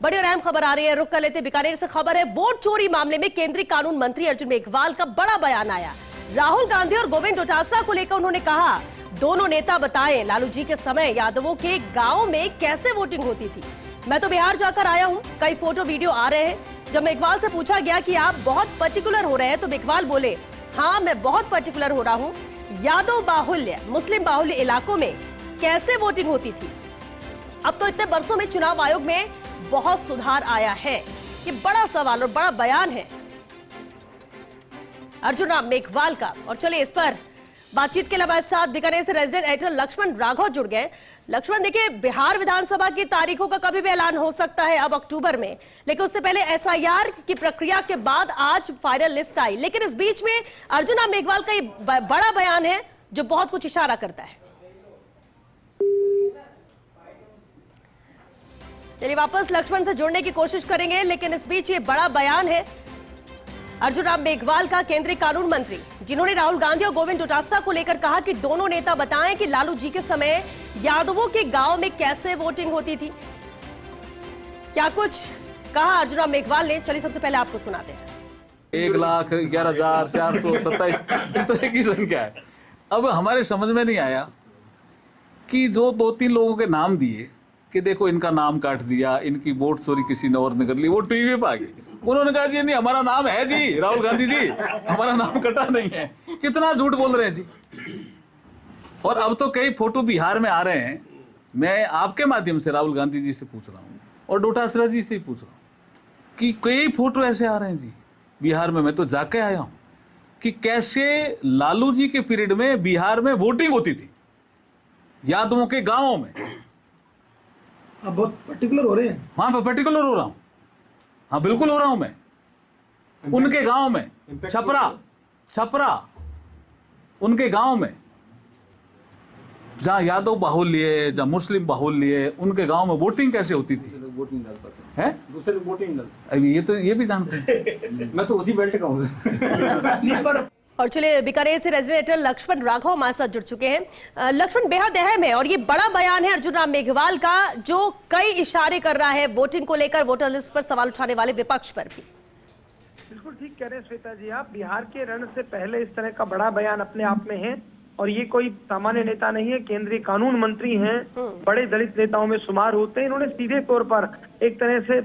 बड़ी और अहम खबर आ रही है, रुक कर लेते बीकानेर से खबर है। वोट चोरी मामले में केंद्रीय कानून मंत्री अर्जुन मेघवाल का बड़ा बयान आया। राहुल गांधी और गोविंद डोटासरा को लेकर उन्होंने कहा, दोनों नेता बताएं लालू जी के समय यादवों के गांव में कैसे वोटिंग होती थी। मैं तो बिहार जाकर आया हूं, कई फोटो वीडियो आ रहे हैं। जब मेघवाल से पूछा गया कि आप बहुत पर्टिकुलर हो रहे हैं, तो मेघवाल बोले, हाँ मैं बहुत पर्टिकुलर हो रहा हूं। यादव बाहुल्य, मुस्लिम बाहुल्य इलाकों में कैसे वोटिंग होती थी। अब तो इतने बरसों में चुनाव आयोग में बहुत सुधार आया है। ये बड़ा सवाल और बड़ा बयान है अर्जुन राम मेघवाल का। और चलिए इस पर बातचीत के लिए हमारे साथ बीकानेर से रेजिडेंट एडिटर लक्ष्मण राघव जुड़ गए। लक्ष्मण, देखिए बिहार विधानसभा की तारीखों का कभी भी ऐलान हो सकता है अब अक्टूबर में, लेकिन उससे पहले एसआईआर की प्रक्रिया के बाद आज फाइनल लिस्ट आई। लेकिन इस बीच में अर्जुन राम मेघवाल का ये बड़ा बयान है जो बहुत कुछ इशारा करता है। चलिए वापस लक्ष्मण से जुड़ने की कोशिश करेंगे, लेकिन इस बीच ये बड़ा बयान है अर्जुन राम मेघवाल का, केंद्रीय कानून मंत्री, जिन्होंने राहुल गांधी और गोविंद डोटासरा को लेकर कहा कि दोनों नेता बताएं कि लालू जी के समय यादवों के गांव में कैसे वोटिंग होती थी। क्या कुछ कहा अर्जुन राम मेघवाल ने, चलिए सबसे पहले आपको सुनाते हैं। 1,11,427 इस तरह की संख्या है। अब हमारे समझ में नहीं आया कि जो 2-3 लोगों के नाम दिए कि देखो इनका नाम काट दिया, इनकी वोट चोरी किसी ने और ने कर ली, वो टीवी पे आ गई। उन्होंने कहा जी नहीं हमारा नाम है जी, राहुल गांधी जी हमारा नाम कटा नहीं है। कितना झूठ बोल रहे हैं जी। और अब तो कई फोटो बिहार में आ रहे हैं। मैं आपके माध्यम से राहुल गांधी जी से पूछ रहा हूँ और डोटासरा जी से ही पूछ रहा हूँ कि कई फोटो ऐसे आ रहे हैं जी बिहार में। मैं तो जाके आया हूँ कि कैसे लालू जी के पीरियड में बिहार में वोटिंग होती थी यादवों के गाँवों में। आप बहुत पर्टिकुलर हो रहे हैं। हाँ मैं पर्टिकुलर हो रहा हूँ, हाँ बिल्कुल हो रहा हूं मैं। उनके गांव में छपरा उनके गांव में जहां यादव बाहुल्य, जहां मुस्लिम बाहुल्य, उनके गांव में वोटिंग कैसे होती थी। वोटिंग डाल पाते हैं, दूसरे लोग वोटिंग डाल। अभी ये भी जानते हैं। मैं तो उसी बेल्ट का हूँ। और चलिए बीकानेर से रेजिडेंट लक्ष्मण राघव हमारे साथ जुड़ चुके हैं। लक्ष्मण, बेहद अहम है और ये बड़ा बयान है अर्जुन राम मेघवाल का, जो कई इशारे कर रहा है वोटिंग को लेकर, वोटर लिस्ट पर सवाल उठाने वाले विपक्ष पर भी। बिल्कुल ठीक कह रहे हैं श्वेता जी आप। बिहार के रण से पहले इस तरह का बड़ा बयान अपने आप में है, और ये कोई सामान्य नेता नहीं है, केंद्रीय कानून मंत्री हैं। बड़े दलित नेताओं में शुमार होते हैं। इन्होंने सीधे तौर पर एक तरह से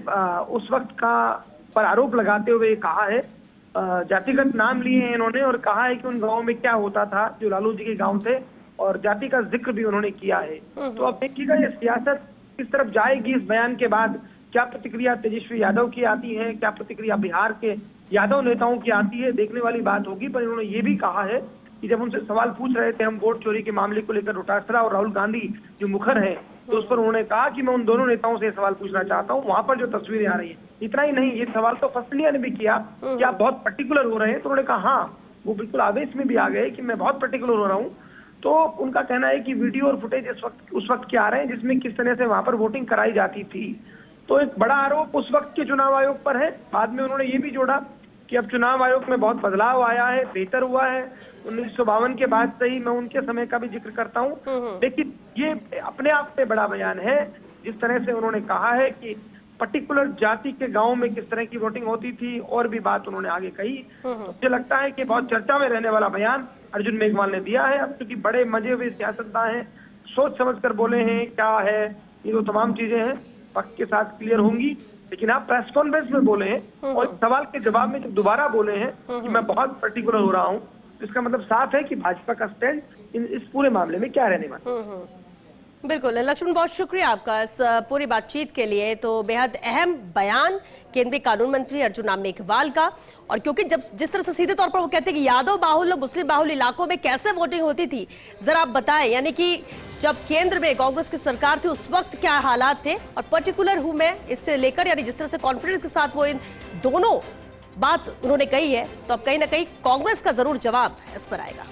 उस वक्त का पर आरोप लगाते हुए कहा है, जातिगत नाम लिए हैं इन्होंने और कहा है कि उन गांवों में क्या होता था जो लालू जी के गांव थे, और जाति का जिक्र भी उन्होंने किया है। तो अब देखिएगा ये सियासत किस तरफ जाएगी। इस बयान के बाद क्या प्रतिक्रिया तेजस्वी यादव की आती है, क्या प्रतिक्रिया बिहार के यादव नेताओं की आती है, देखने वाली बात होगी। पर इन्होंने ये भी कहा है कि जब उनसे सवाल पूछ रहे थे हम वोट चोरी के मामले को लेकर, डोटासरा और राहुल गांधी जो मुखर है, तो उस पर उन्होंने कहा कि मैं उन दोनों नेताओं से सवाल पूछना चाहता हूं। वहां पर जो तस्वीरें आ रही है, इतना ही नहीं, ये सवाल तो फसलिया ने भी किया कि आप बहुत पर्टिकुलर हो रहे हैं। तो उन्होंने कहा हाँ, वो बिल्कुल आवेश में भी आ गए कि मैं बहुत पर्टिकुलर हो रहा हूँ। तो उनका कहना है कि वीडियो और फुटेज उस वक्त के आ रहे हैं जिसमें किस तरह से वहां पर वोटिंग कराई जाती थी। तो एक बड़ा आरोप उस वक्त के चुनाव आयोग पर है। बाद में उन्होंने ये भी जोड़ा कि अब चुनाव आयोग में बहुत बदलाव आया है, बेहतर हुआ है। 1952 के बाद से ही मैं उनके समय का भी जिक्र करता हूँ। लेकिन ये अपने आप में बड़ा बयान है, जिस तरह से उन्होंने कहा है कि पर्टिकुलर जाति के गांव में किस तरह की वोटिंग होती थी, और भी बात उन्होंने आगे कही। तो मुझे लगता है कि बहुत चर्चा में रहने वाला बयान अर्जुन मेघवाल ने दिया है। अब क्योंकि बड़े मजे हुए सियासतदान हैं, सोच समझ कर बोले हैं क्या है, ये तो तमाम चीजें हैं वक्त के साथ क्लियर होंगी। लेकिन आप प्रेस कॉन्फ्रेंस में बोले हैं और सवाल के जवाब में जब दोबारा बोले हैं कि मैं बहुत पर्टिकुलर हो रहा हूँ, तो इसका मतलब साफ है कि भाजपा का स्टैंड इस पूरे मामले में क्या रहने वाला है। बिल्कुल लक्ष्मण, बहुत शुक्रिया आपका इस पूरी बातचीत के लिए। तो बेहद अहम बयान केंद्रीय कानून मंत्री अर्जुन राम मेघवाल का, और क्योंकि जब जिस तरह से सीधे तौर पर वो कहते हैं कि यादव बाहुल्य, मुस्लिम बाहुल्य इलाकों में कैसे वोटिंग होती थी, जरा आप बताएं। यानी कि जब केंद्र में कांग्रेस की सरकार थी उस वक्त क्या हालात थे, और पर्टिकुलर हूं मैं इससे लेकर, यानी जिस तरह से कॉन्फिडेंस के साथ वो इन दोनों बात उन्होंने कही है, तो अब कहीं ना कहीं कांग्रेस का जरूर जवाब इस पर आएगा।